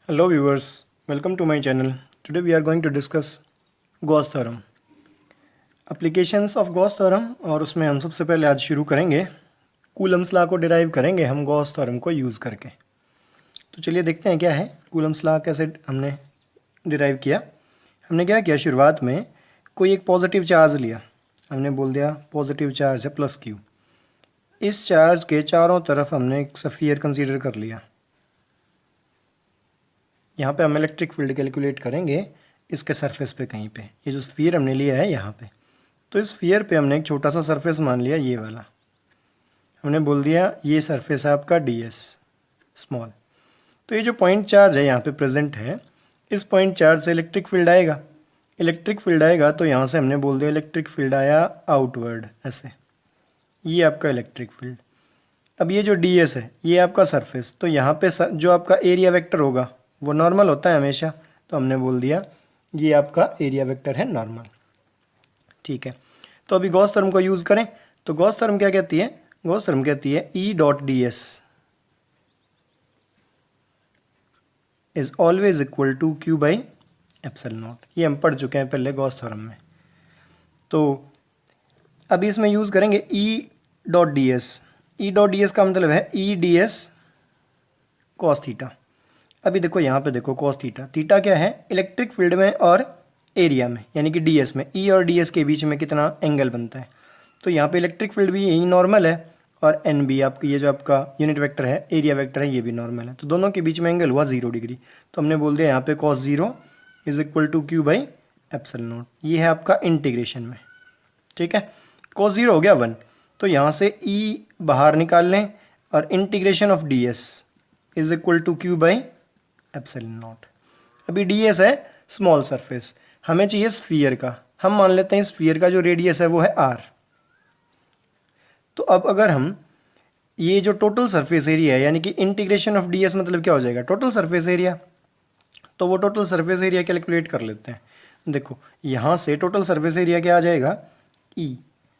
Hello viewers, welcome to my channel. Today we are going to discuss Gauss theorem, applications of Gauss theorem. और उसमें हम सबसे पहले आज शुरू करेंगे कूलम्स लॉ को डिराइव करेंगे हम गॉस थ्योरम को यूज़ करके। तो चलिए देखते हैं क्या है कूलम्स लॉ, कैसे हमने डिराइव किया। हमने क्या किया, शुरुआत में कोई एक पॉजिटिव चार्ज लिया, हमने बोल दिया पॉजिटिव चार्ज है प्लस क्यू। इस चार्ज के चारों तरफ हमने एक स्फीयर कंसीडर कर लिया। यहाँ पे हम इलेक्ट्रिक फील्ड कैलकुलेट करेंगे इसके सरफेस पे कहीं पे। ये जो स्फीयर हमने लिया है यहाँ पे, तो इस स्फीयर पे हमने एक छोटा सा सरफेस मान लिया, ये वाला। हमने बोल दिया ये सरफेस है आपका ds स्मॉल। तो ये जो पॉइंट चार्ज है यहाँ पे प्रेजेंट है, इस पॉइंट चार्ज से इलेक्ट्रिक फील्ड आएगा। इलेक्ट्रिक फील्ड आएगा तो यहाँ से हमने बोल दिया इलेक्ट्रिक फील्ड आया आउटवर्ड, ऐसे। ये आपका इलेक्ट्रिक फील्ड। अब ये जो ds है ये आपका सरफेस, तो यहाँ पे जो आपका एरिया वेक्टर होगा वो नॉर्मल होता है हमेशा, तो हमने बोल दिया ये आपका एरिया वेक्टर है नॉर्मल। ठीक है, तो अभी गॉस थ्योरम को यूज़ करें तो गॉस थ्योरम क्या कहती है, गॉस थ्योरम कहती है E dot D S is always equal to Q by epsilon naught. ये हम पढ़ चुके हैं पहले गॉस थ्योरम में। तो अभी इसमें यूज़ करेंगे E डॉट डी एस। ई डॉट डी एस का मतलब है E D S cos theta. अभी देखो यहाँ पे देखो कॉस थीटा, थीटा क्या है, इलेक्ट्रिक फील्ड में और एरिया में यानी कि ds में, E और ds के बीच में कितना एंगल बनता है। तो यहाँ पे इलेक्ट्रिक फील्ड भी यही नॉर्मल है और एन भी आपका ये जो आपका यूनिट वेक्टर है, एरिया वेक्टर है, ये भी नॉर्मल है। तो दोनों के बीच में एंगल हुआ 0 डिग्री। तो हमने बोल दिया यहाँ पे cos 0 is equal to Q by epsilon naught. ये है आपका इंटीग्रेशन में। ठीक है, cos 0 हो गया 1, तो यहाँ से E बाहर निकाल लें और integration of ds is equal to Q by epsilon naught. अभी ds है स्मॉल सरफेस, हमें चाहिए स्फीयर का। हम मान लेते हैं स्फीयर का जो रेडियस है वो है r। तो अब अगर हम ये जो टोटल सरफेस एरिया है यानी कि इंटीग्रेशन ऑफ ds मतलब क्या हो जाएगा, टोटल सरफेस एरिया। तो वो टोटल सरफेस एरिया कैलकुलेट कर लेते हैं। देखो यहाँ से टोटल सरफेस एरिया क्या आ जाएगा, E।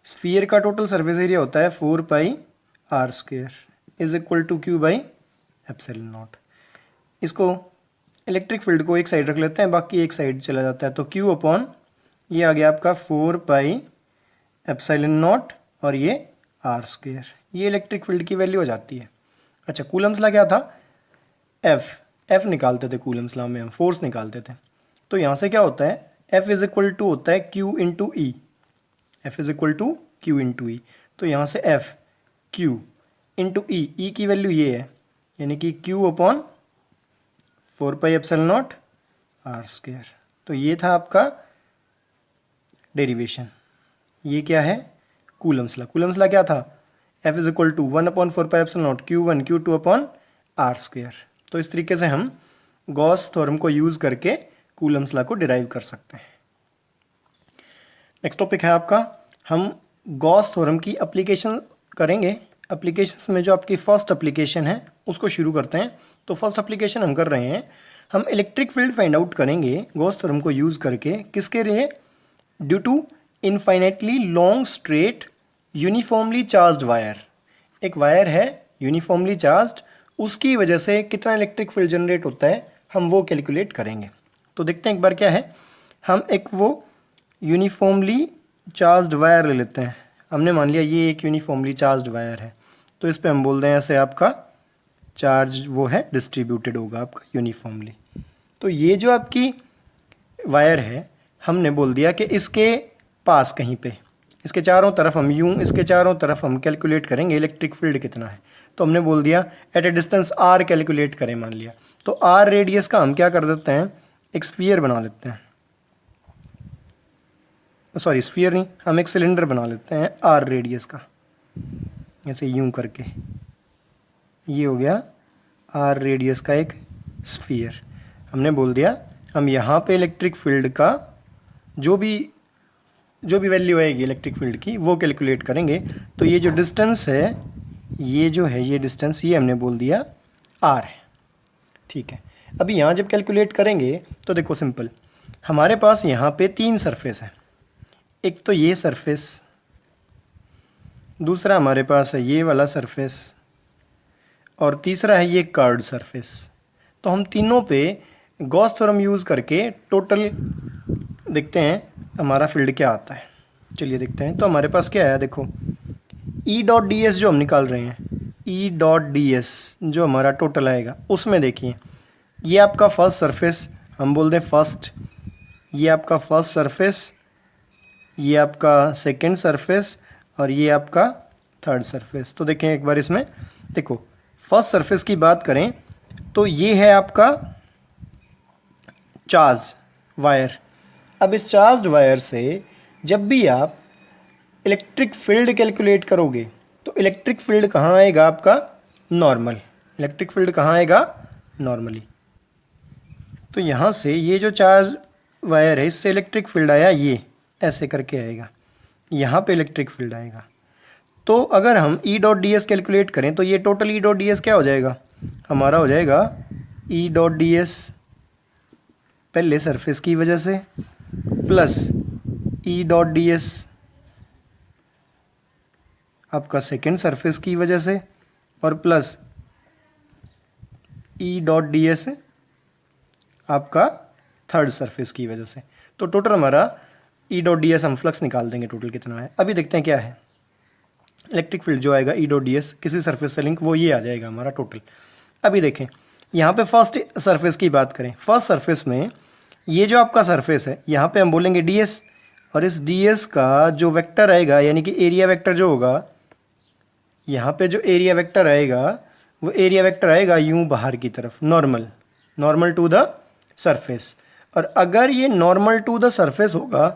स्फीयर का टोटल सरफेस एरिया होता है 4 pi r square is equal to Q by epsilon naught. इसको इलेक्ट्रिक फील्ड को एक साइड रख लेते हैं, बाकी एक साइड चला जाता है। तो Q अपॉन ये आ गया आपका 4 पाई एप्सिलॉन नॉट और ये r स्क्वायर। ये इलेक्ट्रिक फील्ड की वैल्यू हो जाती है। अच्छा, कूलम्स लॉ क्या था, F निकालते थे कूलम्स लॉ में, हम फोर्स निकालते थे। तो यहाँ से क्या होता है, F इज इक्वल टू होता है Q into E. F is equal to Q into E. तो यहाँ से F Q इंटू ई की वैल्यू ये है यानी कि Q upon 4 pi epsilon not r square. तो ये था आपका डेरिवेशन। ये क्या है, कूलम्स लॉ। कूलम्स लॉ क्या था, F is equal to 1 upon 4 pi epsilon naught Q1 Q2 upon r square. तो इस तरीके से हम गॉस थ्योरम को यूज़ करके कूलम्स लॉ को डिराइव कर सकते हैं। नेक्स्ट टॉपिक है आपका, हम गॉस थ्योरम की एप्लीकेशन करेंगे। एप्लीकेशंस में जो आपकी फर्स्ट एप्लीकेशन है उसको शुरू करते हैं। तो फर्स्ट एप्लीकेशन हम कर रहे हैं, हम इलेक्ट्रिक फील्ड फाइंड आउट करेंगे गॉस थ्योरम को यूज़ करके। किसके लिए, due to infinitely long straight uniformly charged wire. एक वायर है यूनिफॉर्मली चार्ज्ड, उसकी वजह से कितना इलेक्ट्रिक फील्ड जनरेट होता है हम वो कैलकुलेट करेंगे। तो देखते हैं एक बार क्या है, हम एक वो यूनिफॉर्मली चार्ज्ड वायर ले लेते हैं। हमने मान लिया ये एक यूनिफॉर्मली चार्ज्ड वायर है, तो इस पे हम बोल दें ऐसे आपका चार्ज वो है डिस्ट्रीब्यूटेड होगा आपका यूनिफॉर्मली। तो ये जो आपकी वायर है, हमने बोल दिया कि इसके पास कहीं पे, इसके चारों तरफ हम इसके चारों तरफ हम कैलकुलेट करेंगे इलेक्ट्रिक फील्ड कितना है। तो हमने बोल दिया at a distance r calculate करें, मान लिया। तो r रेडियस का हम क्या कर देते हैं, एक स्फीयर बना लेते हैं। सॉरी स्फीयर नहीं, हम एक सिलेंडर बना लेते हैं r रेडियस का, ऐसे यूं करके। ये हो गया r रेडियस का एक स्फीयर। हमने बोल दिया हम यहाँ पे इलेक्ट्रिक फील्ड का जो भी वैल्यू आएगी इलेक्ट्रिक फील्ड की वो कैलकुलेट करेंगे। तो ये जो डिस्टेंस है, ये जो है ये डिस्टेंस, ये हमने बोल दिया r है। ठीक है, अभी यहाँ जब कैलकुलेट करेंगे तो देखो सिंपल, हमारे पास यहाँ पे 3 सरफेस है। एक तो ये सरफेस, दूसरा हमारे पास है ये वाला सरफेस, और तीसरा है ये कर्व्ड सरफेस। तो हम तीनों पे गॉस थ्योरम यूज़ करके टोटल देखते हैं हमारा फील्ड क्या आता है। चलिए देखते हैं। तो हमारे पास क्या आया, देखो ई डॉट डी एस जो हम निकाल रहे हैं, ई डॉट डी एस जो हमारा टोटल आएगा, उसमें देखिए ये आपका फर्स्ट सरफेस, हम बोल दें फर्स्ट, ये आपका फर्स्ट सरफेस, ये आपका सेकंड सरफेस और ये आपका थर्ड सरफेस। तो देखें एक बार इसमें, देखो फर्स्ट सरफेस की बात करें तो ये है आपका चार्ज वायर। अब इस चार्ज वायर से जब भी आप इलेक्ट्रिक फील्ड कैलकुलेट करोगे तो इलेक्ट्रिक फील्ड कहाँ आएगा आपका, नॉर्मल। इलेक्ट्रिक फील्ड कहाँ आएगा, नॉर्मली। तो यहाँ से ये जो चार्ज वायर है इससे इलेक्ट्रिक फील्ड आया, ये ऐसे करके आएगा, यहाँ पे इलेक्ट्रिक फील्ड आएगा। तो अगर हम ई डॉट डी एस कैलकुलेट करें तो ये टोटल ई डॉट डी एस क्या हो जाएगा, हमारा हो जाएगा ई डॉट डी एस पहले सरफेस की वजह से प्लस ई डॉट डी एस आपका सेकेंड सरफेस की वजह से और प्लस ई डॉट डी एस आपका थर्ड सरफेस की वजह से। तो टोटल हमारा ई डॉट डी एस हम फ्लक्स निकाल देंगे टोटल कितना है। अभी देखते हैं क्या है इलेक्ट्रिक फील्ड जो आएगा ई डॉट डी एस किसी सरफेस से लिंक, वो ये आ जाएगा हमारा टोटल। अभी देखें यहाँ पे फर्स्ट सरफेस की बात करें, फर्स्ट सरफेस में ये जो आपका सरफेस है यहाँ पे हम बोलेंगे डी एस, और इस डी एस का जो वेक्टर आएगा यानी कि एरिया वेक्टर जो होगा, यहाँ पे जो एरिया वेक्टर आएगा वो एरिया वेक्टर आएगा यूँ बाहर की तरफ, normal, normal to the surface. और अगर ये नॉर्मल टू द सरफेस होगा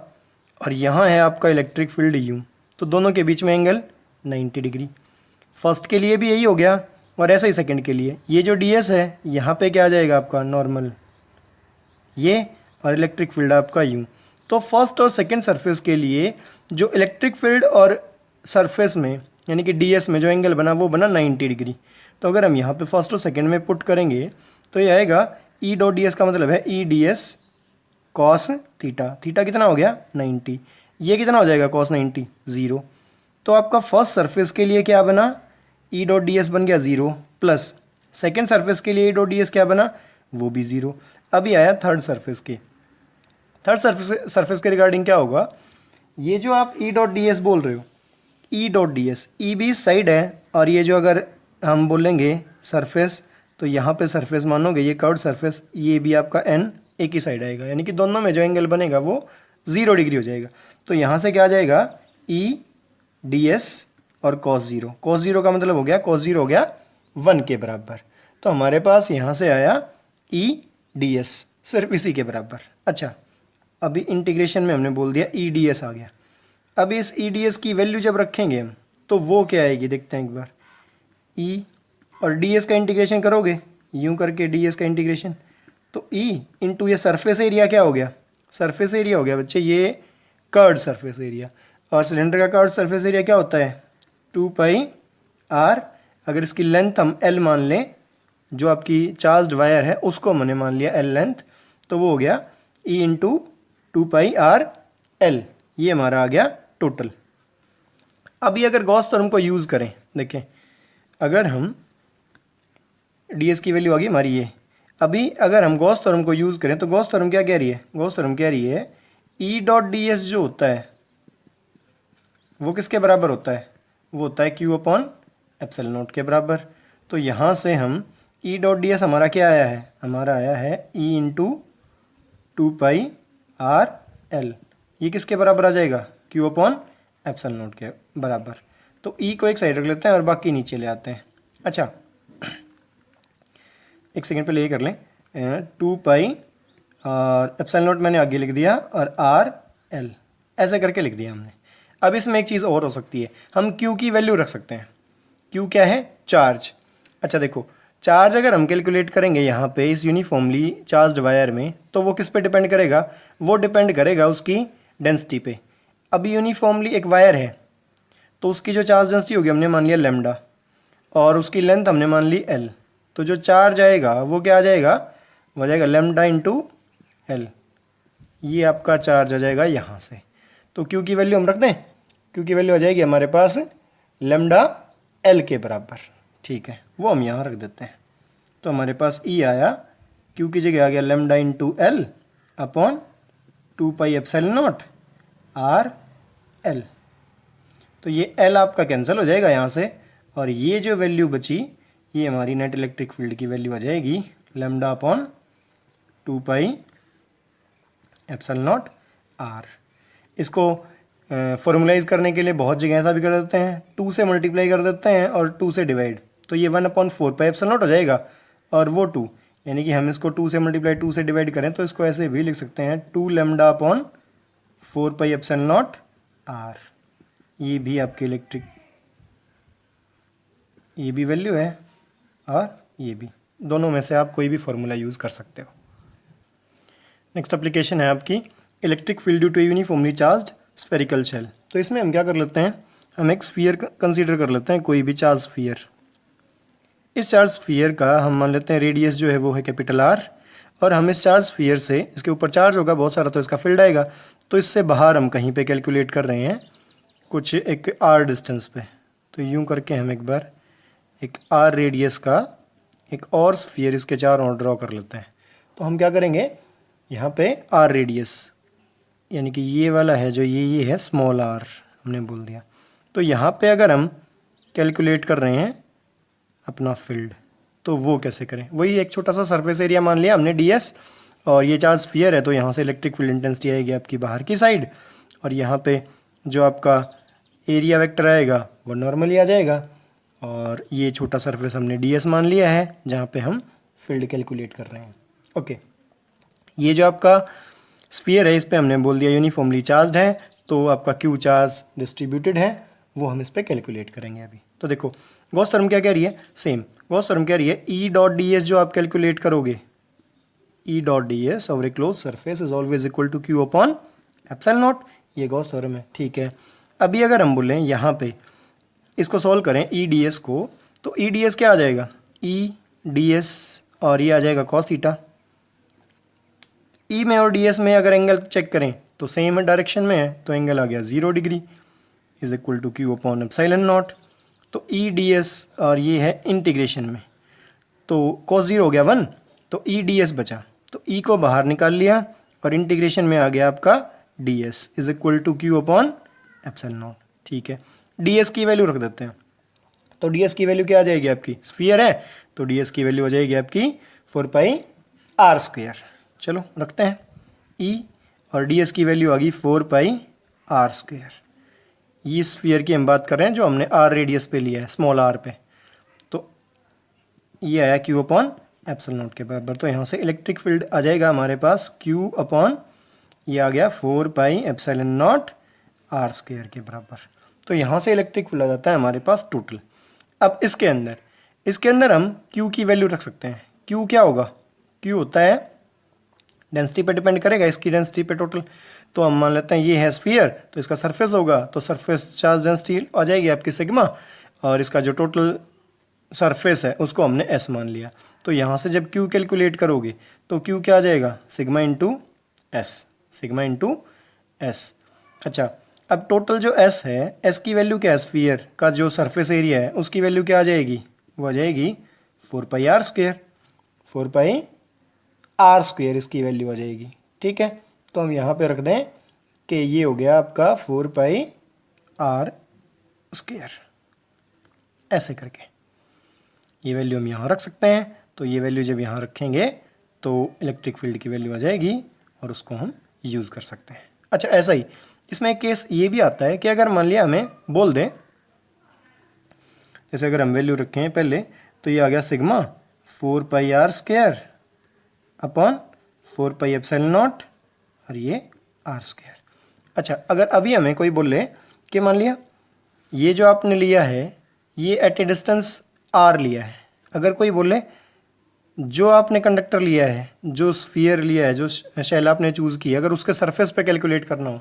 और यहाँ है आपका इलेक्ट्रिक फील्ड यूँ, तो दोनों के बीच में एंगल 90 डिग्री। फर्स्ट के लिए भी यही हो गया और ऐसे ही सेकंड के लिए। ये जो डी एस है यहाँ पे क्या आ जाएगा आपका, नॉर्मल ये, और इलेक्ट्रिक फील्ड आपका यूँ। तो फर्स्ट और सेकंड सरफेस के लिए जो इलेक्ट्रिक फील्ड और सरफेस में यानी कि डी एस में जो एंगल बना वो बना 90 डिग्री। तो अगर हम यहाँ पे फर्स्ट और सेकंड में पुट करेंगे तो ये आएगा ई डॉट डी एस का मतलब है E D S cos theta. Theta कितना हो गया 90, ये कितना हो जाएगा कॉस 90, 0। तो आपका फर्स्ट सरफेस के लिए क्या बना, ई डॉट डी एस बन गया 0 प्लस सेकेंड सरफेस के लिए ई डॉट डी एस क्या बना, वो भी 0। अभी आया थर्ड सरफेस के, थर्ड सरफेस के रिगार्डिंग क्या होगा, ये जो आप ई डॉट डी एस बोल रहे हो, ई डॉट डी एस, ई भी इस साइड है और ये जो अगर हम बोलेंगे सरफेस तो यहाँ पे सरफेस मानोगे ये कर्व्ड सरफेस, ये भी आपका एन एक ही साइड आएगा, यानी कि दोनों में जो एंगल बनेगा वो 0 डिग्री हो जाएगा। तो यहाँ से क्या आ जाएगा ई डी एस और कॉस 0, कॉस 0 का मतलब हो गया कॉस 0 हो गया 1 के बराबर। तो हमारे पास यहाँ से आया ई डी एस सिर्फ इसी के बराबर। अच्छा अभी इंटीग्रेशन में हमने बोल दिया ई डी एस आ गया। अब इस ई डी एस की वैल्यू जब रखेंगे हम तो वो क्या आएगी, देखते हैं एक बार। ई और डी एस का इंटीग्रेशन करोगे यूं करके, डी एस का इंटीग्रेशन, तो ई इंटू ये सरफेस एरिया क्या हो गया, सरफेस एरिया हो गया बच्चे, ये कर्व्ड सरफेस एरिया। और सिलेंडर का कर्व्ड सरफेस एरिया क्या होता है 2 पाई आर। अगर इसकी लेंथ हम एल मान लें, जो आपकी चार्ज्ड वायर है उसको हमने मान लिया एल लेंथ, तो वो हो गया ई इंटू 2 पाई आर एल, ये हमारा आ गया टोटल। अभी अगर गॉस थ्योरम को यूज़ करें, देखें अगर हम डी एस की वैल्यू आ गई हमारी ये, अभी अगर हम गॉस थ्योरम को यूज़ करें तो गॉस थ्योरम क्या कह रही है, गॉस थ्योरम कह रही है ई डॉट डी एस जो होता है वो किसके बराबर होता है, वो होता है क्यू अपॉन एप्सिलॉन नॉट के बराबर। तो यहाँ से हम ई डॉट डी एस हमारा क्या आया है, हमारा आया है ई इंटू 2 पाई आर एल, ये किसके बराबर आ जाएगा, क्यू अपॉन एप्सिलॉन नॉट के बराबर। तो ई को एक साइड रख लेते हैं और बाकी नीचे ले आते हैं। अच्छा एक सेकंड पहले ये कर लें, 2 पाई और एप्सिलॉन नॉट मैंने आगे लिख दिया और आर एल ऐसे करके लिख दिया हमने। अब इसमें एक चीज़ और हो सकती है, हम क्यू की वैल्यू रख सकते हैं। क्यू क्या है, चार्ज। अच्छा देखो चार्ज अगर हम कैलकुलेट करेंगे यहाँ पे इस यूनिफॉर्मली चार्ज्ड वायर में, तो वो किस पे डिपेंड करेगा, वो डिपेंड करेगा उसकी डेंसिटी पे। अभी यूनिफॉर्मली एक वायर है तो उसकी जो चार्ज डेंसिटी होगी हमने मान लिया लैम्डा और उसकी लेंथ हमने मान ली एल, तो जो चार्ज आएगा वो क्या आ जाएगा, वो आ जाएगा लैम्डा इंटू एल, ये आपका चार्ज आ जाएगा यहाँ से। तो क्यू की वैल्यू हम रख दें, क्यू की वैल्यू आ जाएगी हमारे पास लैम्डा एल के बराबर, ठीक है, वो हम यहाँ रख देते हैं। तो हमारे पास ई आया क्यू की जगह आ गया lambda into L upon 2πε0 R L. तो ये एल आपका कैंसिल हो जाएगा यहाँ से, और ये जो वैल्यू बची ये हमारी नेट इलेक्ट्रिक फील्ड की वैल्यू आ जाएगी लेमडा अपॉन 2πε0 आर। इसको फॉर्मुलाइज करने के लिए बहुत जगह ऐसा भी कर देते हैं, 2 से मल्टीप्लाई कर देते हैं और 2 से डिवाइड, तो ये 1/4πε0 हो जाएगा, और वो 2, यानी कि हम इसको 2 से मल्टीप्लाई 2 से डिवाइड करें तो इसको ऐसे भी लिख सकते हैं 2 लेमडा अपॉन 4πε0 आर। ये भी आपके इलेक्ट्रिक, ये भी वैल्यू है और ये भी, दोनों में से आप कोई भी फॉर्मूला यूज़ कर सकते हो। नेक्स्ट एप्लीकेशन है आपकी electric field due to uniformly charged spherical shell. तो इसमें हम क्या कर लेते हैं, हम एक स्फीयर कंसीडर कर लेते हैं, कोई भी चार्ज स्फीयर। इस चार्ज स्फीयर का हम मान लेते हैं रेडियस जो है वो है कैपिटल आर, और हम इस चार्ज स्फीयर से, इसके ऊपर चार्ज होगा बहुत सारा तो इसका फील्ड आएगा, तो इससे बाहर हम कहीं पे कैलकुलेट कर रहे हैं कुछ एक आर डिस्टेंस पे। तो यूं करके हम एक बार एक आर रेडियस का एक और स्फीयर इसके चारों ओर ड्रॉ कर लेते हैं। तो हम क्या करेंगे, यहाँ पे आर रेडियस यानी कि ये वाला है जो ये है स्मॉल आर हमने बोल दिया। तो यहाँ पे अगर हम कैलकुलेट कर रहे हैं अपना फील्ड तो वो कैसे करें, वही एक छोटा सा सरफेस एरिया मान लिया हमने ds, और ये चार्ज स्फीयर है तो यहाँ से इलेक्ट्रिक फील्ड इंटेंसिटी आएगी आपकी बाहर की साइड, और यहाँ पे जो आपका एरिया वेक्टर आएगा वो नॉर्मली आ जाएगा, और ये छोटा सरफेस हमने ds मान लिया है जहाँ पे हम फील्ड कैलकुलेट कर रहे हैं। ओके, ये जो आपका स्फीयर है इस पर हमने बोल दिया यूनिफॉर्मली चार्ज्ड है, तो आपका क्यू चार्ज डिस्ट्रीब्यूटेड है, वो हम इस पर कैलकुलेट करेंगे अभी। तो देखो गॉस थ्योरम क्या कह रही है, सेम गॉस थ्योरम कह रही है ई डॉट डी एस जो आप कैलकुलेट करोगे, E dot D S over a close surface is always equal to Q upon epsilon naught, ये गॉस थ्योरम है, ठीक है। अभी अगर हम बोलें यहाँ पे इसको सॉल्व करें ई डी एस को, तो ई डी एस क्या आ जाएगा, ई डी एस और ये आ जाएगा कॉस थीटा। ई में और डी एस में अगर एंगल चेक करें तो सेम डायरेक्शन में है, तो एंगल आ गया 0 degree is equal to Q upon epsilon naught. तो ई डी एस और ये है इंटीग्रेशन में, तो कॉस 0 हो गया 1, तो ई डी एस बचा, तो ई को बाहर निकाल लिया और इंटीग्रेशन में आ गया आपका D S is equal to Q upon epsilon naught, ठीक है। डी एस की वैल्यू रख देते हैं, तो डी एस की वैल्यू क्या आ जाएगी आपकी, स्फीयर है तो डी एस की वैल्यू आ जाएगी आपकी 4πr²। चलो रखते हैं ई, और डी एस की वैल्यू आ गई 4πr²। ये स्फीयर की हम बात कर रहे हैं जो हमने आर रेडियस पे लिया है, स्मॉल आर पे, तो ये आया क्यू अपॉन एप्सिलॉन नॉट के बराबर। तो यहाँ से इलेक्ट्रिक फील्ड आ जाएगा हमारे पास क्यू अपॉन ये आ गया 4πε0 r² के बराबर। तो यहाँ से इलेक्ट्रिक फील्ड आ जाता है हमारे पास टोटल। अब इसके अंदर हम क्यू की वैल्यू रख सकते हैं। क्यू क्या होगा, क्यू होता है डेंसिटी पे डिपेंड करेगा, इसकी डेंसिटी पे टोटल। तो हम मान लेते हैं ये है स्फीयर, तो इसका सरफेस होगा, तो सरफेस चार्ज डेंसिटी आ जाएगी आपकी सिग्मा, और इसका जो टोटल सरफेस है उसको हमने एस मान लिया। तो यहाँ से जब क्यू कैलकुलेट करोगे तो क्यू क्या आ जाएगा, sigma into S, sigma into S. अच्छा, अब टोटल जो एस है, एस की वैल्यू क्या है, स्फीयर का जो सरफेस एरिया है उसकी वैल्यू क्या आ जाएगी, वो आ जाएगी 4πr², 4πr² इसकी वैल्यू आ जाएगी, ठीक है। तो हम यहाँ पे रख दें कि ये हो गया आपका 4πr², ऐसे करके ये वैल्यू हम यहाँ रख सकते हैं। तो ये वैल्यू जब यहाँ रखेंगे तो इलेक्ट्रिक फील्ड की वैल्यू आ जाएगी और उसको हम यूज़ कर सकते हैं। अच्छा, ऐसा ही इसमें एक केस ये भी आता है कि अगर मान लिया हमें बोल दें, जैसे अगर हम वैल्यू रखें पहले, तो ये आ गया सिग्मा 4πr² अपॉन 4πε0 और ये r²। अच्छा, अगर अभी हमें कोई बोले कि मान लिया ये जो आपने लिया है ये एट ए डिस्टेंस r लिया है, अगर कोई बोले जो आपने कंडक्टर लिया है, जो स्फीयर लिया है, जो शेल आपने चूज़ की, अगर उसके सरफेस पे कैलकुलेट करना हो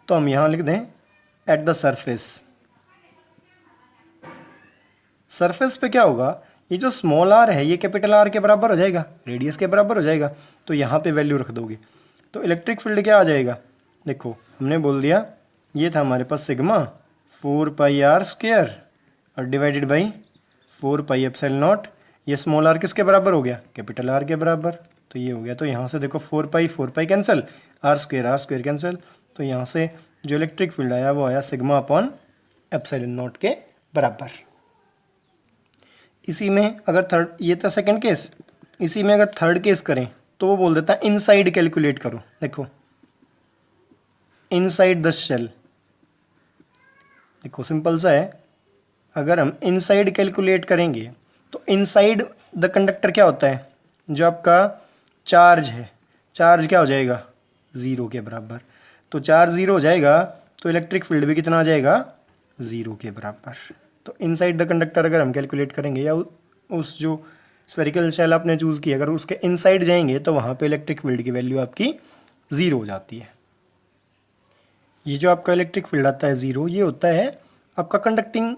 तो हम यहाँ लिख दें एट द सरफेस। सरफेस पे क्या होगा, ये जो स्मॉल आर है ये कैपिटल आर के बराबर हो जाएगा, रेडियस के बराबर हो जाएगा, तो यहाँ पे वैल्यू रख दोगे तो इलेक्ट्रिक फील्ड क्या आ जाएगा। देखो हमने बोल दिया ये था हमारे पास सिग्मा 4πr² और डिवाइडेड बाई 4πε0 ये स्मॉल आर किसके बराबर हो गया, कैपिटल आर के बराबर। तो ये हो गया, तो यहाँ से देखो 4 pi cancel, R square cancel, तो यहाँ से जो इलेक्ट्रिक फील्ड आया वो आया सिग्मा अपॉन एप्सिलॉन नॉट के बराबर। इसी में अगर थर्ड, ये था सेकंड केस, इसी में अगर थर्ड केस करें तो वो बोल देता है इनसाइड कैलकुलेट करो। देखो इनसाइड द शेल, देखो सिंपल सा है, अगर हम इनसाइड कैलकुलेट करेंगे तो इनसाइड द कंडक्टर क्या होता है, जो आपका चार्ज है, चार्ज क्या हो जाएगा, ज़ीरो के बराबर। तो चार्ज ज़ीरो हो जाएगा तो इलेक्ट्रिक फील्ड भी कितना आ जाएगा, ज़ीरो के बराबर। तो इनसाइड द कंडक्टर अगर हम कैलकुलेट करेंगे, या उस जो स्फेरिकल शेल आपने चूज़ किया अगर उसके इनसाइड जाएंगे तो वहाँ पे इलेक्ट्रिक फील्ड की वैल्यू आपकी ज़ीरो हो जाती है। ये जो आपका इलेक्ट्रिक फील्ड आता है ज़ीरो, ये होता है आपका कंडक्टिंग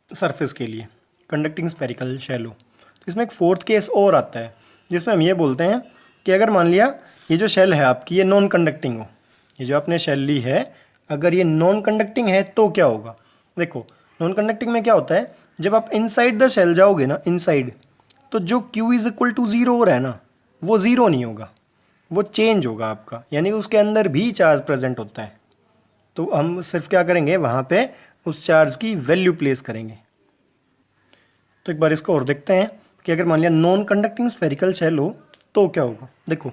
सरफेस के लिए, कंडक्टिंग स्फेरिकल शेलो। तो इसमें एक फोर्थ केस और आता है जिसमें हम ये बोलते हैं कि अगर मान लिया ये जो शेल है आपकी ये नॉन कंडक्टिंग हो, ये जो आपने शेल ली है अगर ये नॉन कंडक्टिंग है तो क्या होगा। देखो नॉन कंडक्टिंग में क्या होता है, जब आप इनसाइड द शेल जाओगे ना, इनसाइड, तो जो Q is equal to zero हो रहा है ना, वो ज़ीरो नहीं होगा, वो चेंज होगा आपका, यानी उसके अंदर भी चार्ज प्रेजेंट होता है। तो हम सिर्फ क्या करेंगे, वहाँ पे उस चार्ज की वैल्यू प्लेस करेंगे। तो एक बार इसको और देखते हैं कि अगर मान लिया नॉन कंडक्टिंग स्फेरिकल शेल हो तो क्या होगा। देखो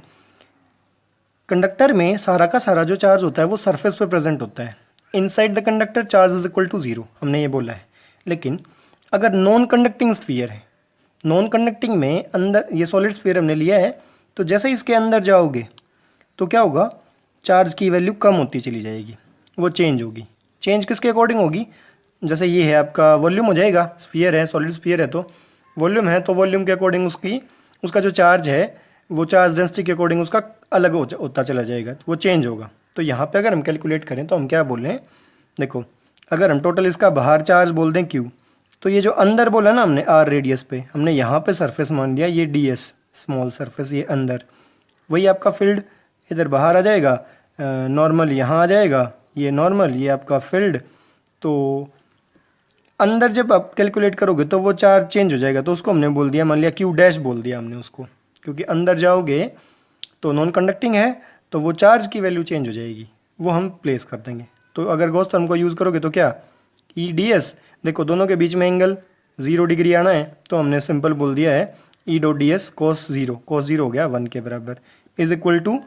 कंडक्टर में सारा का सारा जो चार्ज होता है वो सरफेस पे प्रेजेंट होता है। Inside the conductor charge is equal to zero, हमने ये बोला है। लेकिन अगर नॉन कंडक्टिंग स्फीयर है, नॉन कंडक्टिंग में अंदर ये सॉलिड स्फीयर हमने लिया है, तो जैसे इसके अंदर जाओगे तो क्या होगा, चार्ज की वैल्यू कम होती चली जाएगी, वो चेंज होगी। चेंज किसके अकॉर्डिंग होगी, जैसे ये है आपका वॉल्यूम हो जाएगा, स्फीयर है, सॉलिड स्फीयर है तो वॉल्यूम है, तो वॉल्यूम के अकॉर्डिंग उसका जो चार्ज है वो चार्ज डेंसिटी के अकॉर्डिंग उसका अलग होता चला जाएगा, वो चेंज होगा। तो यहाँ पे अगर हम कैलकुलेट करें तो हम क्या बोल रहे हैं, देखो अगर हम टोटल इसका बाहर चार्ज बोल दें Q, तो ये जो अंदर बोला ना हमने R रेडियस पे, हमने यहाँ पे सरफेस मान लिया ये DS स्मॉल सरफेस, ये अंदर, वही आपका फील्ड इधर बाहर आ जाएगा, नॉर्मल यहाँ आ जाएगा, ये नॉर्मल, ये आपका फील्ड। तो अंदर जब आप कैलकुलेट करोगे तो वो चार्ज चेंज हो जाएगा, तो उसको हमने बोल दिया, मान लिया Q डैश बोल दिया हमने उसको, क्योंकि अंदर जाओगे तो नॉन कंडक्टिंग है तो वो चार्ज की वैल्यू चेंज हो जाएगी, वो हम प्लेस कर देंगे। तो अगर गॉस थ्योरम को यूज़ करोगे तो क्या, EDS, देखो दोनों के बीच में एंगल 0 डिग्री आना है, तो हमने सिंपल बोल दिया है E डॉट DS cos 0 हो गया 1 के बराबर, is equal to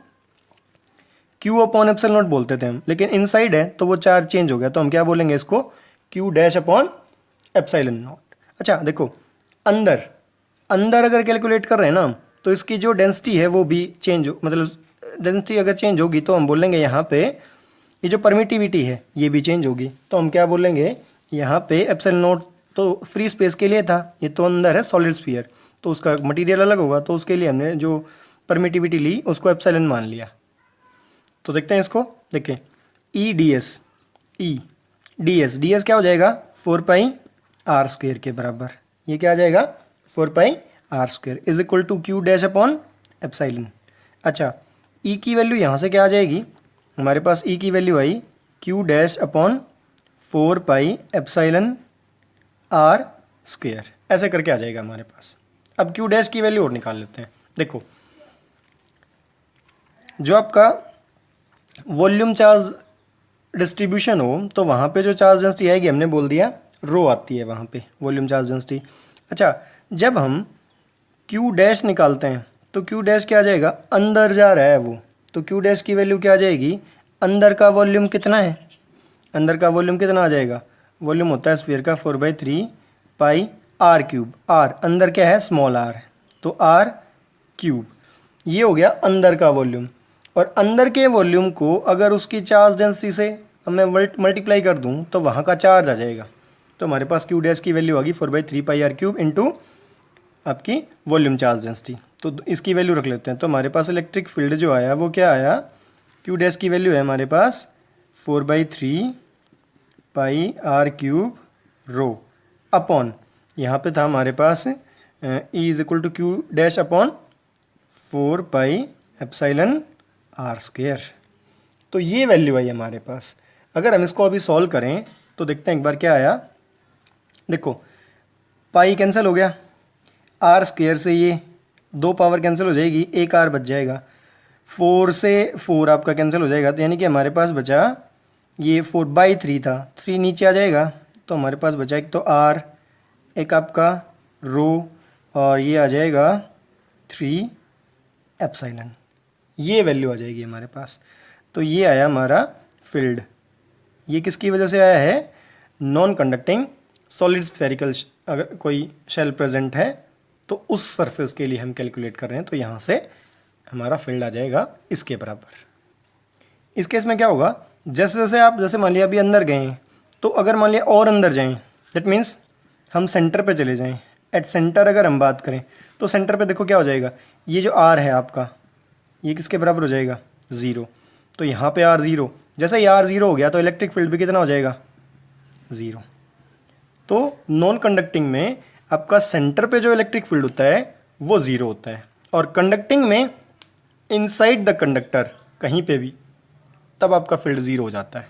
Q upon epsilon naught बोलते थे हम, लेकिन इनसाइड है तो वो चार्ज चेंज हो गया, तो हम क्या बोलेंगे इसको, Q dash upon epsilon naught. अच्छा देखो अंदर अगर कैलकुलेट कर रहे हैं ना, तो इसकी जो डेंसिटी है वो भी चेंज हो, मतलब डेंसिटी अगर चेंज होगी तो हम बोलेंगे यहाँ पे ये जो परमिटिविटी है ये भी चेंज होगी, तो हम क्या बोलेंगे यहाँ पे एप्सिलॉन नॉट तो फ्री स्पेस के लिए था, ये तो अंदर है सॉलिड स्फीयर, तो उसका मटेरियल अलग होगा, तो उसके लिए हमने जो परमिटिविटी ली उसको एप्सिलॉन मान लिया। तो देखते हैं इसको, देखें डी एस क्या हो जाएगा, 4 पाई आर स्क्वेयर के बराबर, ये क्या आ जाएगा 4 pi R square is equal to Q dash upon epsilon. अच्छा E की वैल्यू यहाँ से क्या आ जाएगी, हमारे पास E की वैल्यू आई Q dash upon 4 pi epsilon R square, ऐसे करके आ जाएगा हमारे पास। अब Q डैश की वैल्यू और निकाल लेते हैं। देखो जो आपका वॉल्यूम चार्ज डिस्ट्रीब्यूशन हो तो वहाँ पे जो चार्ज डेंसिटी आएगी हमने बोल दिया रो आती है वहाँ पे, वॉल्यूम चार्ज डेंसिटी। अच्छा जब हम Q डैश निकालते हैं तो Q डैश क्या आ जाएगा, अंदर जा रहा है वो, तो Q डैश की वैल्यू क्या आ जाएगी, अंदर का वॉल्यूम कितना है, अंदर का वॉल्यूम कितना आ जाएगा, वॉल्यूम होता है स्फीयर का 4/3 पाई आर क्यूब, आर अंदर क्या है स्मॉल आर, तो आर क्यूब, ये हो गया अंदर का वॉल्यूम। और अंदर के वॉल्यूम को अगर उसकी चार्ज डेंसिटी से मैं मल्टीप्लाई कर दूं तो वहाँ का चार्ज आ जाएगा, तो हमारे पास Q डैश की वैल्यू आ गई 4/3 पाई आर क्यूब इंटू आपकी वॉल्यूम चार्ज डेंसिटी। तो इसकी वैल्यू रख लेते हैं, तो हमारे पास इलेक्ट्रिक फील्ड जो आया वो क्या आया, Q डैश की वैल्यू है हमारे पास 4/3 pi R cube rho upon, यहाँ पे था हमारे पास E is equal to Q dash upon 4 pi epsilon R square. तो ये वैल्यू आई हमारे पास। अगर हम इसको अभी सॉल्व करें तो देखते हैं एक बार क्या आया, देखो पाई कैंसिल हो गया, आर स्क्वेयर से ये 2 पावर कैंसिल हो जाएगी, एक आर बच जाएगा, 4 से 4 आपका कैंसिल हो जाएगा, तो यानी कि हमारे पास बचा ये 4/3 था, 3 नीचे आ जाएगा, तो हमारे पास बचा एक तो आर, एक आपका रो, और ये आ जाएगा 3 एप्सिलॉन, ये वैल्यू आ जाएगी हमारे पास। तो ये आया हमारा फील्ड। ये किसकी वजह से आया है? नॉन कंडक्टिंग सॉलिड स्फेरिकल अगर कोई शेल प्रेजेंट है तो उस सरफेस के लिए हम कैलकुलेट कर रहे हैं, तो यहाँ से हमारा फील्ड आ जाएगा इसके बराबर। इस केस में क्या होगा, जैसे जैसे आप जैसे मान लिया अभी अंदर गए हैं, तो अगर मान लिया और अंदर जाएं, दैट मीन्स हम सेंटर पे चले जाएं, एट सेंटर अगर हम बात करें तो सेंटर पे देखो क्या हो जाएगा, ये जो आर है आपका ये किसके बराबर हो जाएगा? 0। तो यहाँ पे आर 0, जैसे ही आर 0 हो गया तो इलेक्ट्रिक फील्ड भी कितना हो जाएगा? 0। तो नॉन कंडक्टिंग में आपका सेंटर पे जो इलेक्ट्रिक फील्ड होता है वो 0 होता है, और कंडक्टिंग में इनसाइड द कंडक्टर कहीं पे भी तब आपका फील्ड 0 हो जाता है।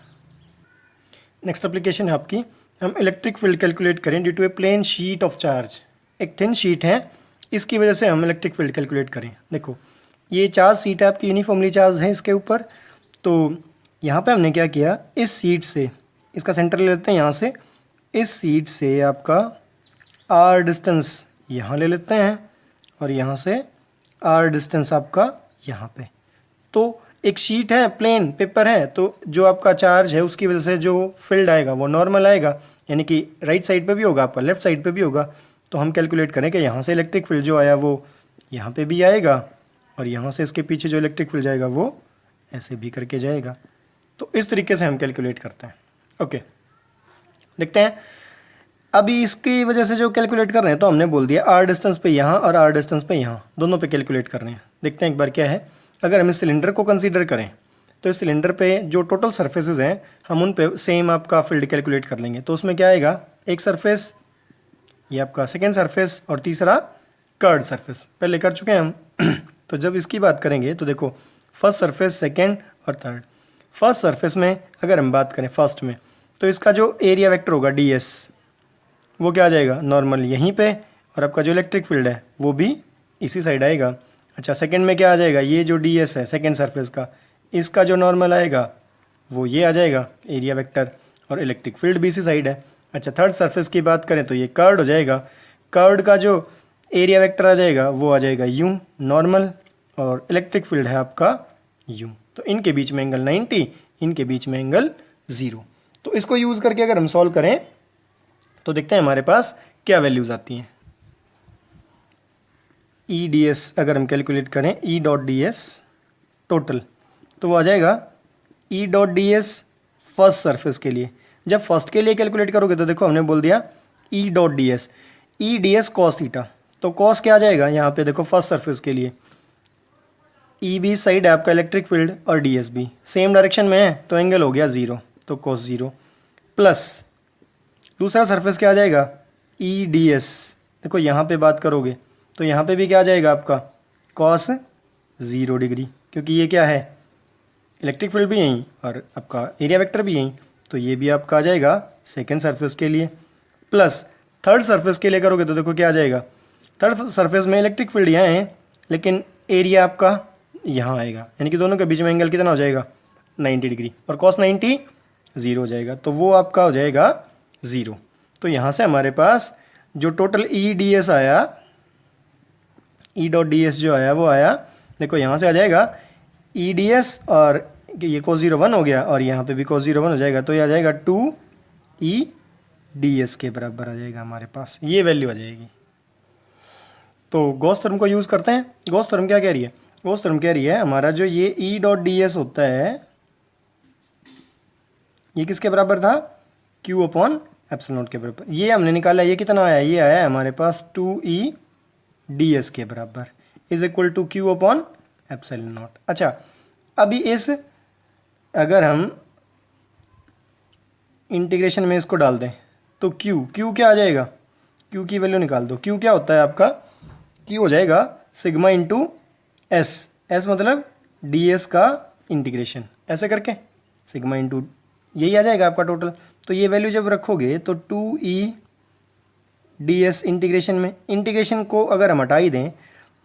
नेक्स्ट एप्लीकेशन है आपकी, हम इलेक्ट्रिक फील्ड कैलकुलेट करें due to a plane sheet of charge. एक थिन शीट है, इसकी वजह से हम इलेक्ट्रिक फील्ड कैलकुलेट करें। देखो ये चार्ज शीट है आपकी, यूनिफॉर्मली चार्ज है इसके ऊपर। तो यहाँ पे हमने क्या किया, इस शीट से इसका सेंटर ले लेते हैं, यहाँ से इस शीट से आपका आर डिस्टेंस यहाँ ले लेते हैं, और यहाँ से आर डिस्टेंस आपका यहाँ पे। तो एक शीट है, प्लेन पेपर है, तो जो आपका चार्ज है उसकी वजह से जो फील्ड आएगा वो नॉर्मल आएगा, यानी कि राइट साइड पे भी होगा आपका, लेफ्ट साइड पे भी होगा। तो हम कैलकुलेट करें कि यहाँ से इलेक्ट्रिक फील्ड जो आया वो यहाँ पे भी आएगा, और यहाँ से इसके पीछे जो इलेक्ट्रिक फील्ड जाएगा वो ऐसे भी करके जाएगा। तो इस तरीके से हम कैलकुलेट करते हैं। ओके, देखते हैं अभी इसकी वजह से जो कैलकुलेट कर रहे हैं, तो हमने बोल दिया आर डिस्टेंस पे यहाँ और आर डिस्टेंस पे यहाँ, दोनों पे कैलकुलेट कर रहे हैं। देखते हैं एक बार क्या है। अगर हम इस सिलेंडर को कंसीडर करें तो इस सिलेंडर पे जो टोटल सरफेसेज हैं हम उन पे सेम आपका फील्ड कैलकुलेट कर लेंगे। तो उसमें क्या आएगा, एक सरफेस ये आपका सेकेंड सरफेस, और तीसरा कर्ड सरफेस, पहले कर चुके हैं हम। तो जब इसकी बात करेंगे तो देखो फर्स्ट सरफेस, सेकेंड और थर्ड। फर्स्ट सरफेस में अगर हम बात करें फर्स्ट में, तो इसका जो एरिया वेक्टर होगा ds वो क्या आ जाएगा, नॉर्मल यहीं पे, और आपका जो इलेक्ट्रिक फील्ड है वो भी इसी साइड आएगा। अच्छा, सेकंड में क्या आ जाएगा, ये जो ds है सेकंड सरफेस का, इसका जो नॉर्मल आएगा वो ये आ जाएगा एरिया वेक्टर, और इलेक्ट्रिक फील्ड भी इसी साइड है। अच्छा, थर्ड सरफेस की बात करें तो ये कर्ड हो जाएगा, कर्ड का जो एरिया वेक्टर आ जाएगा वो आ जाएगा u नॉर्मल, और इलेक्ट्रिक फील्ड है आपका u। तो इनके बीच में एंगल 90, इनके बीच में एंगल 0। तो इसको यूज़ करके अगर हम सॉल्व करें तो देखते हैं हमारे पास क्या वैल्यूज़ आती हैं। ई डी एस अगर हम कैलकुलेट करें, ई डॉट डी एस टोटल, तो वो आ जाएगा ई dot D S first surface के लिए। जब फर्स्ट के लिए कैलकुलेट करोगे तो देखो हमने बोल दिया ई dot D S, E D S cos theta, तो कॉस क्या आ जाएगा यहाँ पे देखो फर्स्ट सरफेस के लिए, ई बी साइड है आपका इलेक्ट्रिक फील्ड और डी एस भी सेम डायरेक्शन में है, तो एंगल हो गया 0, तो कॉस 0, प्लस दूसरा सरफेस क्या आ जाएगा, ई डी एस। देखो यहाँ पे बात करोगे तो यहाँ पे भी क्या आ जाएगा आपका कॉस 0 डिग्री, क्योंकि ये क्या है इलेक्ट्रिक फील्ड भी यहीं और आपका एरिया वेक्टर भी यहीं, तो ये भी आपका आ जाएगा सेकेंड सरफेस के लिए। प्लस थर्ड सरफेस के लिए करोगे तो देखो क्या आ जाएगा, थर्ड सरफेस में इलेक्ट्रिक फील्ड यहाँ है लेकिन एरिया आपका यहाँ आएगा, यानी कि दोनों के बीच में एंगल कितना हो जाएगा 90 डिग्री, और कॉस 90 0 हो जाएगा, तो वो आपका हो जाएगा 0। तो यहाँ से हमारे पास जो टोटल ई डी एस आया, ई डॉट डी एस जो आया वो आया, देखो यहाँ से आ जाएगा ई डी एस, और ये cos 0 1 हो गया, और यहाँ पे भी cos 0 1 हो जाएगा, तो ये आ जाएगा 2 ई डी एस के बराबर आ जाएगा हमारे पास, ये वैल्यू आ जाएगी। तो गॉस थ्योरम को यूज़ करते हैं। गॉस थ्योरम क्या कह रही है, गॉस थ्योरम कह रही है हमारा जो ये ई डॉट डी एस होता है ये किसके बराबर था, Q अपॉन एप्सिलॉन नॉट के बराबर। ये हमने निकाला, ये कितना आया, ये आया हमारे पास 2E ds के बराबर is equal to Q upon epsilon naught. अच्छा, अभी इस अगर हम इंटीग्रेशन में इसको डाल दें तो Q क्या आ जाएगा, Q की वैल्यू निकाल दो। Q क्या होता है आपका, Q हो जाएगा सिग्मा इंटू एस, एस मतलब ds का इंटीग्रेशन, ऐसे करके सिग्मा इंटू यही आ जाएगा आपका टोटल। तो ये वैल्यू जब रखोगे तो 2E डी एस इंटीग्रेशन में, इंटीग्रेशन को अगर हम हटा ही दें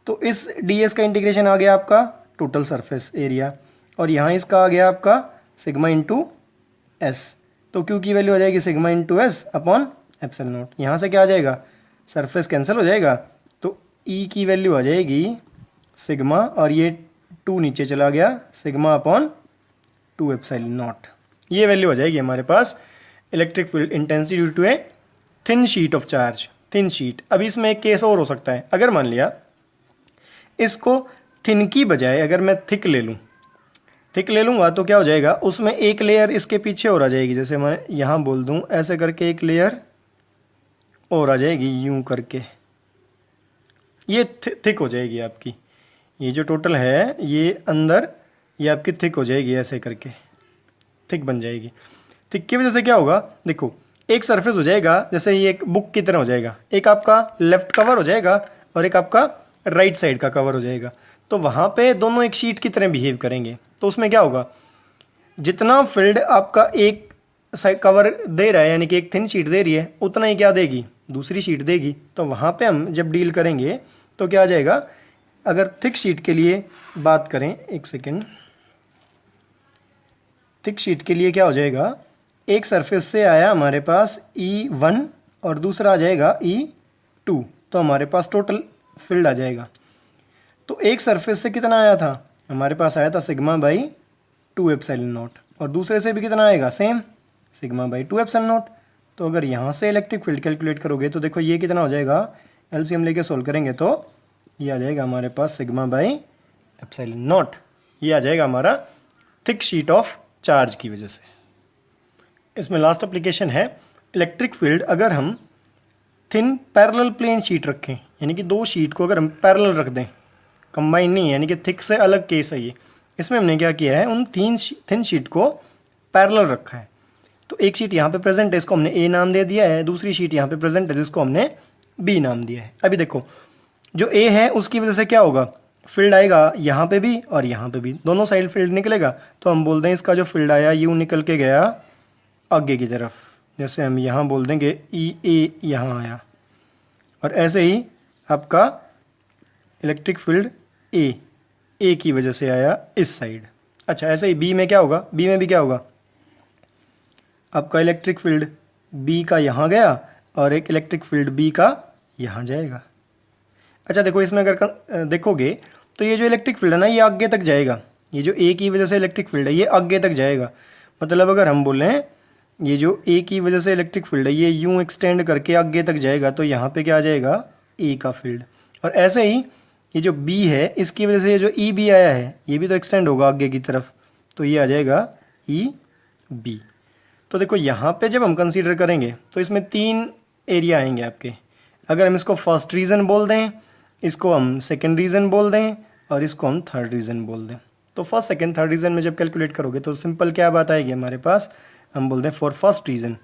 तो इस डी एस का इंटीग्रेशन आ गया आपका टोटल सरफेस एरिया, और यहाँ इसका आ गया आपका सिग्मा इंटू एस। तो क्यू की वैल्यू आ जाएगी sigma into S upon epsilon not. यहाँ से क्या आ जाएगा, सरफेस कैंसिल हो जाएगा, तो ई की वैल्यू आ जाएगी सिग्मा, और ये 2 नीचे चला गया, सिग्मा अपॉन 2 एप्सिलॉन नॉट। ये वैल्यू आ जाएगी हमारे पास electric field intensity due to a thin sheet of charge, thin sheet. अभी इसमें एक केस और हो सकता है, अगर मान लिया इसको थिन की बजाय अगर मैं थिक ले लूँ, थिक ले लूँगा तो क्या हो जाएगा, उसमें एक लेयर इसके पीछे और आ जाएगी, जैसे मैं यहाँ बोल दूँ ऐसे करके एक लेयर और आ जाएगी यूं करके, ये थिक हो जाएगी आपकी, ये जो टोटल है ये अंदर ये आपकी थिक हो जाएगी, ऐसे करके थिक बन जाएगी। थिक की वजह से क्या होगा, देखो एक सरफेस हो जाएगा जैसे ये एक बुक की तरह हो जाएगा, एक आपका लेफ्ट कवर हो जाएगा और एक आपका राइट साइड का कवर हो जाएगा, तो वहाँ पे दोनों एक शीट की तरह बिहेव करेंगे। तो उसमें क्या होगा, जितना फील्ड आपका एक साइड कवर दे रहा है यानी कि एक थिन शीट दे रही है, उतना ही क्या देगी, दूसरी शीट देगी। तो वहाँ पे हम जब डील करेंगे तो क्या आ जाएगा, अगर थिक शीट के लिए बात करें, एक सेकेंड, थिक शीट के लिए क्या हो जाएगा, एक सरफेस से आया हमारे पास E1 और दूसरा आ जाएगा E2, तो हमारे पास टोटल फील्ड आ जाएगा। तो एक सरफेस से कितना आया था, हमारे पास आया था सिग्मा बाई 2 एप्सिलॉन नॉट, और दूसरे से भी कितना आएगा, same sigma by 2 epsilon naught. तो अगर यहाँ से इलेक्ट्रिक फील्ड कैलकुलेट करोगे तो देखो ये कितना हो जाएगा, एलसीएम लेके सोल्व करेंगे तो ये आ जाएगा हमारे पास सिग्मा बाई एप्सिलॉन नॉट। ये आ जाएगा हमारा थिक शीट ऑफ चार्ज की वजह से। इसमें लास्ट एप्लीकेशन है इलेक्ट्रिक फील्ड, अगर हम थिन पैरेलल प्लेन शीट रखें, यानी कि दो शीट को अगर हम पैरेलल रख दें, कंबाइन नहीं, यानी कि थिक से अलग केस है ये। इसमें हमने क्या किया है, उन थिन शीट को पैरेलल रखा है। तो एक शीट यहाँ पे प्रेजेंट है, इसको हमने ए नाम दे दिया है, दूसरी शीट यहाँ पे प्रेजेंट है जिसको हमने बी नाम दिया है। अभी देखो जो ए है उसकी वजह से क्या होगा, फील्ड आएगा यहाँ पे भी और यहाँ पे भी, दोनों साइड फील्ड निकलेगा। तो हम बोल दें इसका जो फील्ड आया यूँ निकल के गया आगे की तरफ, जैसे हम यहाँ बोल देंगे ई ए यहाँ आया, और ऐसे ही आपका इलेक्ट्रिक फील्ड ए की वजह से आया इस साइड। अच्छा ऐसे ही बी में क्या होगा, बी में भी क्या होगा, आपका इलेक्ट्रिक फील्ड बी का यहाँ गया और एक इलेक्ट्रिक फील्ड बी का यहाँ जाएगा। अच्छा देखो इसमें अगर देखोगे तो ये जो इलेक्ट्रिक फील्ड है ना ये आगे तक जाएगा, ये जो ए की वजह से इलेक्ट्रिक फील्ड है ये आगे तक जाएगा। मतलब अगर हम बोलें ये जो ए की वजह से इलेक्ट्रिक फील्ड है ये यूं एक्सटेंड करके आगे तक जाएगा, तो यहाँ पे क्या आ जाएगा, ए का फील्ड। और ऐसे ही ये जो बी है इसकी वजह से ये जो ई बी आया है ये भी तो एक्सटेंड होगा आगे की तरफ, तो ये आ जाएगा ई बी। तो देखो यहाँ पे जब हम कंसीडर करेंगे तो इसमें 3 एरिया आएंगे आपके। अगर हम इसको फर्स्ट रीजन बोल दें, इसको हम सेकंड रीजन बोल दें और इसको हम थर्ड रीजन बोल दें, तो फर्स्ट सेकंड थर्ड रीजन में जब कैलकुलेट करोगे तो सिंपल क्या बात आएगी हमारे पास, हम बोल दें फॉर फर्स्ट रीजन।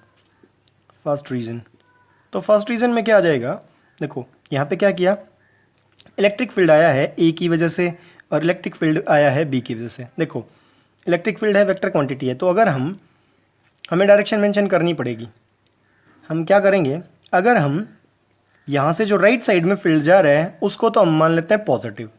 तो फर्स्ट रीजन में क्या आ जाएगा, देखो यहाँ पे क्या किया, इलेक्ट्रिक फील्ड आया है ए की वजह से और इलेक्ट्रिक फील्ड आया है बी की वजह से। देखो इलेक्ट्रिक फील्ड है, वेक्टर क्वांटिटी है, तो अगर हमें डायरेक्शन मेंशन करनी पड़ेगी, हम क्या करेंगे, अगर हम यहाँ से जो राइट साइड में फील्ड जा रहा है उसको तो हम मान लेते हैं पॉजिटिव,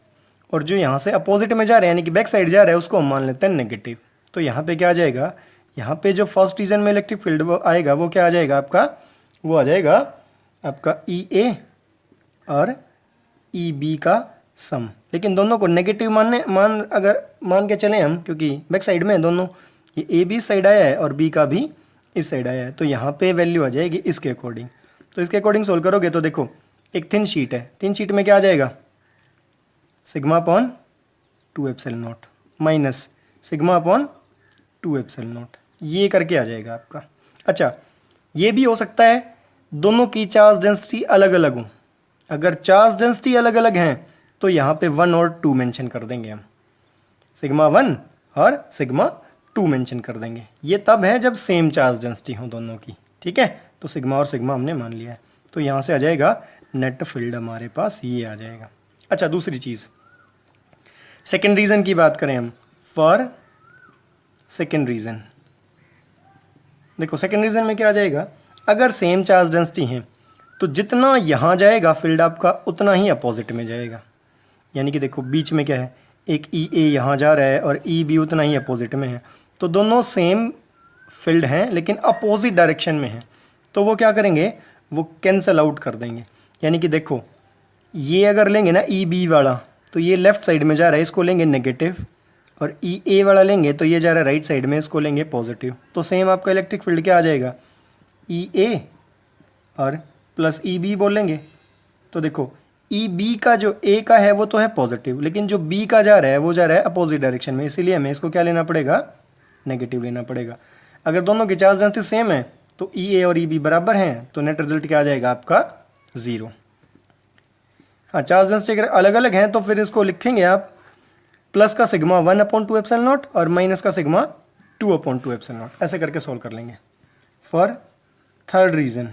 और जो यहाँ से अपोजिट में जा रहा है यानी कि बैक साइड जा रहा है उसको हम मान लेते हैं नेगेटिव। तो यहाँ पे क्या आ जाएगा, यहाँ पे जो फर्स्ट रीजन में इलेक्ट्रिक फील्ड वो आएगा वो क्या आ जाएगा आपका, वो आ जाएगा आपका ई ए और ई बी का सम। लेकिन दोनों को नेगेटिव मान के चलें हम, क्योंकि बैक साइड में दोनों, ये ए भी इस साइड आया है और बी का भी इस साइड आया है, तो यहाँ पे वैल्यू आ जाएगी इसके अकॉर्डिंग। तो इसके अकॉर्डिंग सोल्व करोगे तो देखो एक थिन शीट है, थिन शीट में क्या आ जाएगा, sigma upon 2 epsilon not minus sigma upon 2 epsilon naught, ये करके आ जाएगा आपका। अच्छा ये भी हो सकता है दोनों की चार्ज डेंसिटी अलग अलग हो, अगर चार्ज डेंसिटी अलग अलग हैं तो यहाँ पे 1 और 2 मेंशन कर देंगे हम, सिग्मा 1 और सिग्मा 2 मेंशन कर देंगे। ये तब है जब सेम चार्ज डेंसिटी हो दोनों की, ठीक है। तो सिग्मा और सिग्मा हमने मान लिया है, तो यहाँ से आ जाएगा नेट फील्ड हमारे पास ये आ जाएगा। अच्छा दूसरी चीज़, सेकेंड रीज़न की बात करें हम, फॉर सेकेंड रीज़न, देखो सेकेंड रीज़न में क्या आ जाएगा, अगर सेम चार्ज डेंसिटी हैं तो जितना यहाँ जाएगा फील्ड आपका उतना ही अपोजिट में जाएगा। यानी कि देखो बीच में क्या है, एक ई ए यहाँ जा रहा है और ई बी उतना ही अपोजिट में है, तो दोनों सेम फील्ड हैं लेकिन अपोजिट डायरेक्शन में हैं। तो वो क्या करेंगे, वो कैंसल आउट कर देंगे। यानी कि देखो ये अगर लेंगे ना ई बी वाला, तो ये लेफ़्ट साइड में जा रहा है, इसको लेंगे नेगेटिव, और ई ए वाला लेंगे तो ये जा रहा है राइट साइड में, इसको लेंगे पॉजिटिव। तो सेम आपका इलेक्ट्रिक फील्ड क्या आ जाएगा, ई ए और प्लस ई बी बोलेंगे। तो देखो ई बी का जो ए का है वो तो है पॉजिटिव, लेकिन जो बी का जा रहा है वो जा रहा है अपोजिट डायरेक्शन में, इसीलिए हमें इसको क्या लेना पड़ेगा, नेगेटिव लेना पड़ेगा। अगर दोनों की चार्ज डेंसिटी सेम है तो ई ए और ई बी बराबर हैं, तो नेट रिजल्ट क्या आ जाएगा आपका 0। हाँ, चार्ज डेंसिटी अगर अलग अलग हैं तो फिर इसको लिखेंगे आप प्लस का सिग्मा 1/2 एप्सिलॉन नॉट और माइनस का सिग्मा 2/2 एप्सिलॉन नॉट, ऐसे करके सॉल्व कर लेंगे। फॉर थर्ड रीज़न,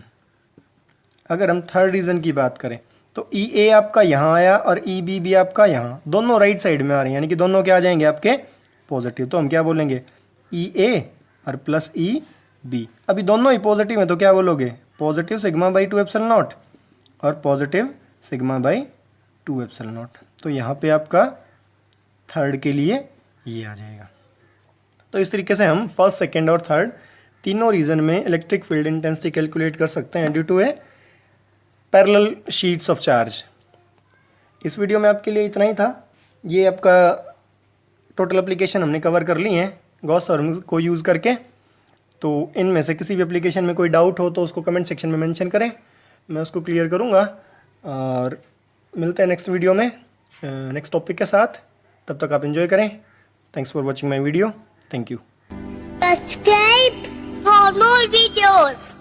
अगर हम थर्ड रीज़न की बात करें तो ई ए आपका यहाँ आया और ई बी भी आपका यहाँ, दोनों राइट साइड में आ रहे हैं, यानी कि दोनों क्या आ जाएंगे आपके पॉजिटिव। तो हम क्या बोलेंगे, ई ए और प्लस ई बी। अभी दोनों ही पॉजिटिव हैं तो क्या बोलोगे, positive sigma by 2 epsilon naught और positive sigma by 2 epsilon naught. तो यहाँ पे आपका थर्ड के लिए ये आ जाएगा। तो इस तरीके से हम फर्स्ट, सेकेंड और थर्ड तीनों रीजन में इलेक्ट्रिक फील्ड इंटेंसिटी कैलकुलेट कर सकते हैं due to a parallel sheets of charge. इस वीडियो में आपके लिए इतना ही था। ये आपका टोटल एप्लीकेशन हमने कवर कर ली हैं गॉस थ्योरम को यूज़ करके। तो इनमें से किसी भी एप्लीकेशन में कोई डाउट हो तो उसको कमेंट सेक्शन में मेंशन करें, मैं उसको क्लियर करूँगा। और मिलते हैं नेक्स्ट वीडियो में नेक्स्ट टॉपिक के साथ। तब तक आप एंजॉय करें। Thanks for watching my video. Thank you. Subscribe for more videos.